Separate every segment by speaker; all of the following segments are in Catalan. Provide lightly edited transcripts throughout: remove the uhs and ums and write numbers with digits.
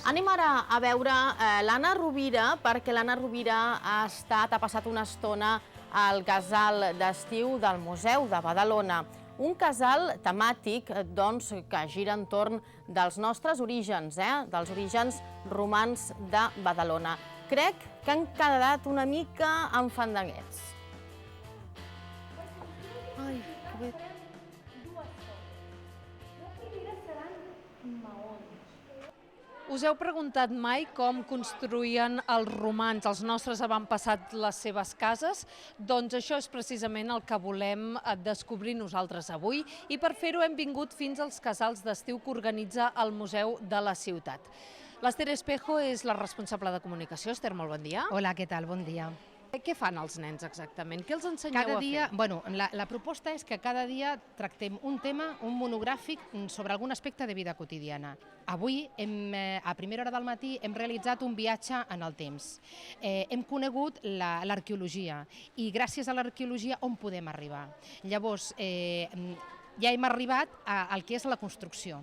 Speaker 1: Anem ara a veure l'Anna Rovira, perquè l'Anna Rovira ha passat una estona al casal d'estiu del Museu de Badalona. Un casal temàtic que gira entorn dels nostres orígens, dels orígens romans de Badalona. Crec que han quedat una mica enfandanguets. Ai, que bé.
Speaker 2: Us heu preguntat mai com construïen els romans, els nostres avantpassats, les seves cases? Doncs això és precisament el que volem descobrir nosaltres avui i per fer-ho hem vingut fins als casals d'estiu que organitza el Museu de la Ciutat. L'Ester Espejo és la responsable de comunicació. Ester, molt bon dia.
Speaker 3: Hola, què tal? Bon dia.
Speaker 2: Què fan els nens exactament? Què els ensenyeu
Speaker 3: Cada
Speaker 2: a
Speaker 3: dia,
Speaker 2: fer?
Speaker 3: la proposta és que cada dia tractem un tema, un monogràfic sobre algun aspecte de vida quotidiana. Avui, a primera hora del matí, hem realitzat un viatge en el temps. Hem conegut l'arqueologia i gràcies a l'arqueologia on podem arribar. Llavors, ja hem arribat al que és la construcció.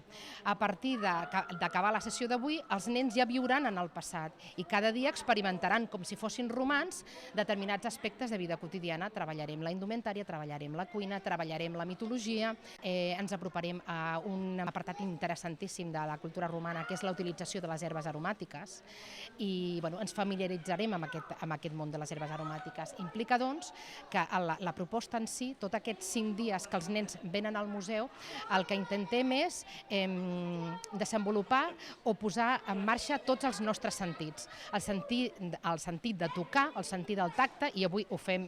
Speaker 3: A partir d'acabar la sessió d'avui, els nens ja viuran en el passat i cada dia experimentaran, com si fossin romans, determinats aspectes de vida quotidiana. Treballarem la indumentària, treballarem la cuina, treballarem la mitologia, ens aproparem a un apartat interessantíssim de la cultura romana, que és la utilització de les herbes aromàtiques, i ens familiaritzarem amb aquest món de les herbes aromàtiques. Implica, doncs, que la proposta en si, tots aquests 5 dies que els nens venen al museu, el que intentem és desenvolupar o posar en marxa tots els nostres sentits. El sentit de tocar, el sentit del tacte, i avui ho fem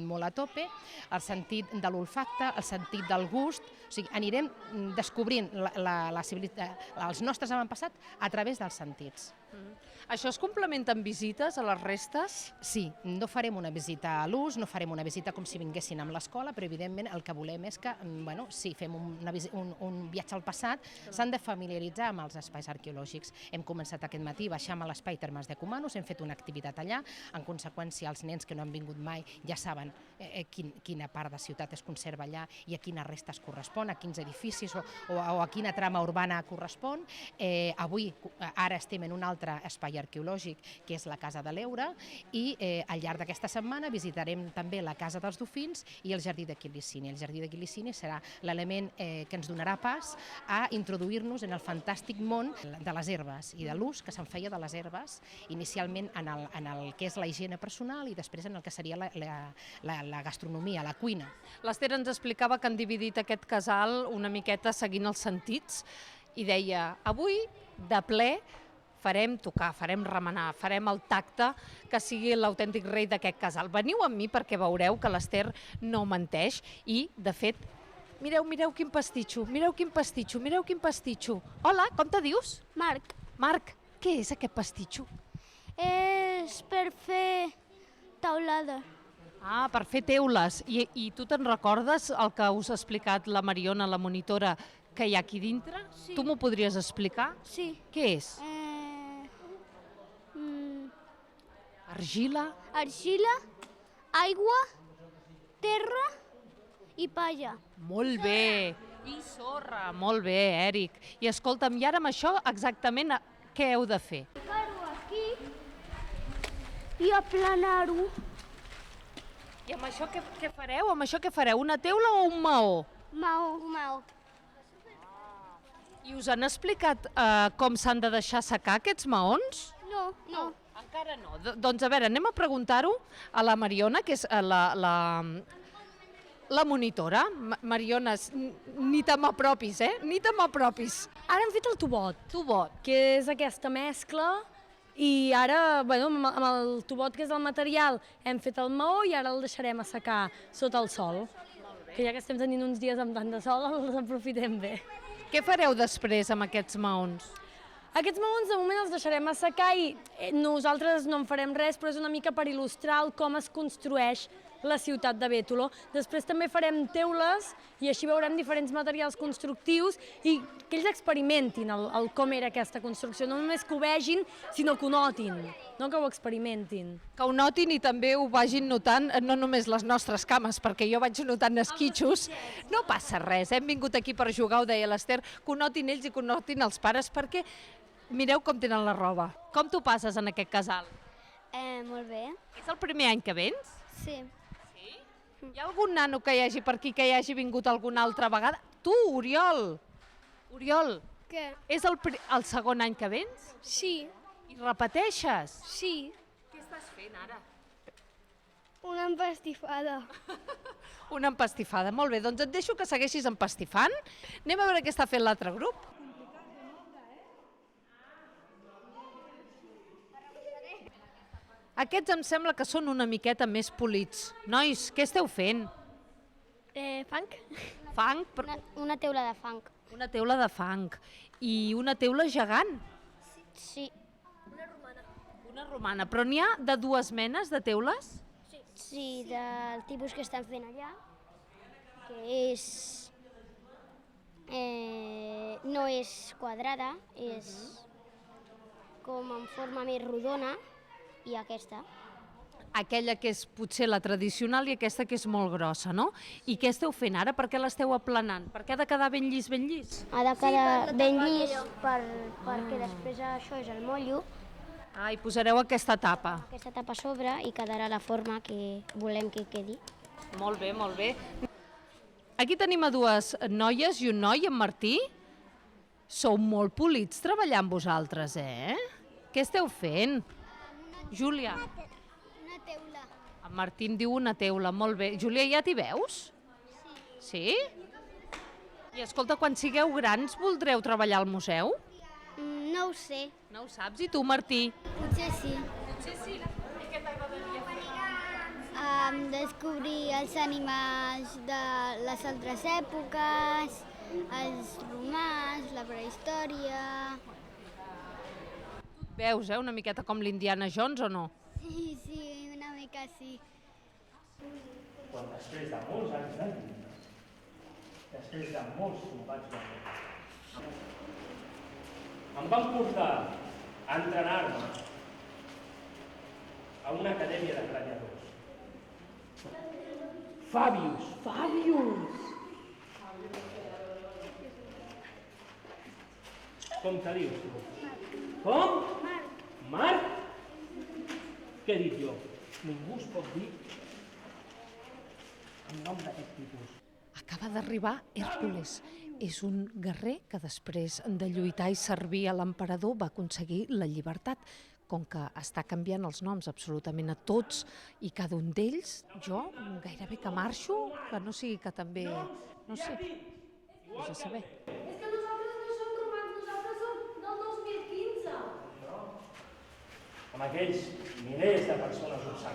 Speaker 3: molt a tope, el sentit de l'olfacte, el sentit del gust. O sigui, anirem descobrint els nostres avantpassats a través dels sentits.
Speaker 2: Això es complementa amb visites a les restes?
Speaker 3: Sí, no farem una visita a l'ús, no farem una visita com si vinguessin amb l'escola, però evidentment el que volem és que, si fem un viatge al passat, s'han de familiaritzar amb els espais arqueològics. Hem començat aquest matí, baixam a l'espai Termes de Cumanos, hem fet una activitat allà, en conseqüència els nens que no han vingut mai ja saben quina part de ciutat es conserva allà i a quines restes correspon, a quins edificis o a quina trama urbana correspon. Avui, ara estem en un altre espai arqueològic, que és la Casa de l'Eure, i al llarg d'aquesta setmana visitarem també la Casa dels Dofins i el Jardí de Quilicini. El Jardí de Quilicini serà l'element que ens donarà pas a introduir-nos en el fantàstic món de les herbes i de l'ús que se'n feia de les herbes, inicialment en el que és la higiene personal i després en el que seria la gastronomia, la cuina.
Speaker 2: L'Ester ens explicava que han dividit aquest casal una miqueta seguint els sentits i deia, avui, de ple, farem tocar, farem remenar, farem el tacte que sigui l'autèntic rei d'aquest casal. Veniu amb mi perquè veureu que l'Ester no menteix i, de fet, mireu quin pastitxo, mireu quin pastitxo, mireu quin pastitxo. Hola, com te dius?
Speaker 4: Marc,
Speaker 2: Marc, què és aquest pastitxo?
Speaker 4: és per fer taulada.
Speaker 2: Ah, per fer teules. I tu te'n recordes el que us ha explicat la Mariona, la monitora, que hi ha aquí dintre?
Speaker 4: Sí.
Speaker 2: Tu m'ho podries explicar?
Speaker 4: Sí.
Speaker 2: Què és? Argila?
Speaker 4: Argila, aigua, terra i palla.
Speaker 2: Molt bé. I sorra. Molt bé, Èric. I escolta'm, i ara amb això exactament què heu de fer?
Speaker 4: Ficar-ho aquí i aplanar-ho.
Speaker 2: I amb això què fareu? Amb això què fareu? Una teula o un maó?
Speaker 4: Maó.
Speaker 2: I us han explicat com s'han de deixar secar aquests maons?
Speaker 4: No.
Speaker 2: Encara no. Doncs a veure, anem a preguntar-ho a la Mariona, que és la monitora. Mariona, ni te m'apropis, ni te m'apropis.
Speaker 5: Ara hem fet el tubot,
Speaker 2: Tubot.
Speaker 5: que és aquesta mescla, i ara, amb el tubot, que és el material, hem fet el maó i ara el deixarem assecar sota el sol. Que ja que estem tenint uns dies amb tant de sol, els aprofitem bé.
Speaker 2: Què fareu després amb aquests maons?
Speaker 5: Aquests maons de moment els deixarem assecar i nosaltres no en farem res, però és una mica per il·lustrar com es construeix la ciutat de Bétolo. Després també farem teules i així veurem diferents materials constructius i que ells experimentin com era aquesta construcció. No només que ho vegin, sinó que ho notin, no que ho experimentin.
Speaker 2: Que ho notin i també ho vagin notant, no només les nostres cames, perquè jo vaig notant esquitxos. No passa res, hem vingut aquí per jugar, ho deia l'Ester, que ho notin ells i que ho notin els pares, perquè Mireu com tenen la roba. Com t'ho passes en aquest casal?
Speaker 4: Molt bé.
Speaker 2: És el primer any que vens?
Speaker 4: Sí.
Speaker 2: Hi ha algun nano que hi hagi per aquí que hi hagi vingut alguna altra vegada? Tu, Oriol! Oriol,
Speaker 4: Què?
Speaker 2: és el segon any que vens?
Speaker 4: Sí.
Speaker 2: I repeteixes?
Speaker 4: Sí.
Speaker 2: Què estàs fent ara?
Speaker 4: Una empastifada.
Speaker 2: Una empastifada. Molt bé, doncs et deixo que segueixis empastifant. Anem a veure què està fent l'altre grup. Aquests em sembla que són una miqueta més polits. Nois, què esteu fent?
Speaker 4: Fang?
Speaker 2: Fang? Però...
Speaker 4: Una teula de fang.
Speaker 2: Una teula de fang. I una teula gegant.
Speaker 4: Sí.
Speaker 2: Una romana. Però n'hi ha de dues menes de teules?
Speaker 4: Sí, del tipus que estan fent allà, que és... no és quadrada, és com en forma més rodona, i aquesta.
Speaker 2: Aquella que és potser la tradicional i aquesta que és molt grossa, no? I què esteu fent ara? Per què l'esteu aplanant? Per què ha de quedar ben llis, ben llis?
Speaker 4: Ha de quedar ben llis perquè després això és el mollo,
Speaker 2: Ah, i posareu aquesta tapa.
Speaker 4: aquesta tapa a sobre i quedarà la forma que volem que quedi.
Speaker 2: Molt bé, molt bé. Aquí tenim a dues noies i un noi, en Martí. Sou molt polits treballant vosaltres, Què esteu fent? Júlia.
Speaker 4: Una teula.
Speaker 2: En Martí em diu una teula, molt bé. Júlia, ja t'hi veus? Sí. Sí? I escolta, quan sigueu grans voldreu treballar al museu?
Speaker 4: No ho sé.
Speaker 2: No ho saps? I tu, Martí?
Speaker 4: Potser sí. Descobrir els animals de les altres èpoques, els romans, la prehistòria...
Speaker 2: Veus, una miqueta com l'Indiana Jones o no?
Speaker 4: Sí, sí, una mica sí.
Speaker 6: Quan després de molts anys de lluita, després de molts combats de guerra, em van portar a entrenar-me a una acadèmia de gladiadors. Fàbius! Fàbius! Com te dius, tu? Com? Marc. Marc? Què he dit jo? Ningú es pot dir en nom d'aquest tipus.
Speaker 2: Acaba d'arribar Hèrcules. És un guerrer que després de lluitar i servir a l'emperador va aconseguir la llibertat. Com que està canviant els noms absolutament a tots i cada un d'ells, jo gairebé que marxo, que no sigui que també... No sé, vés a saber.
Speaker 5: És que nosaltres no som romans, nosaltres som del 2015.
Speaker 6: Amb aquells milers de persones observant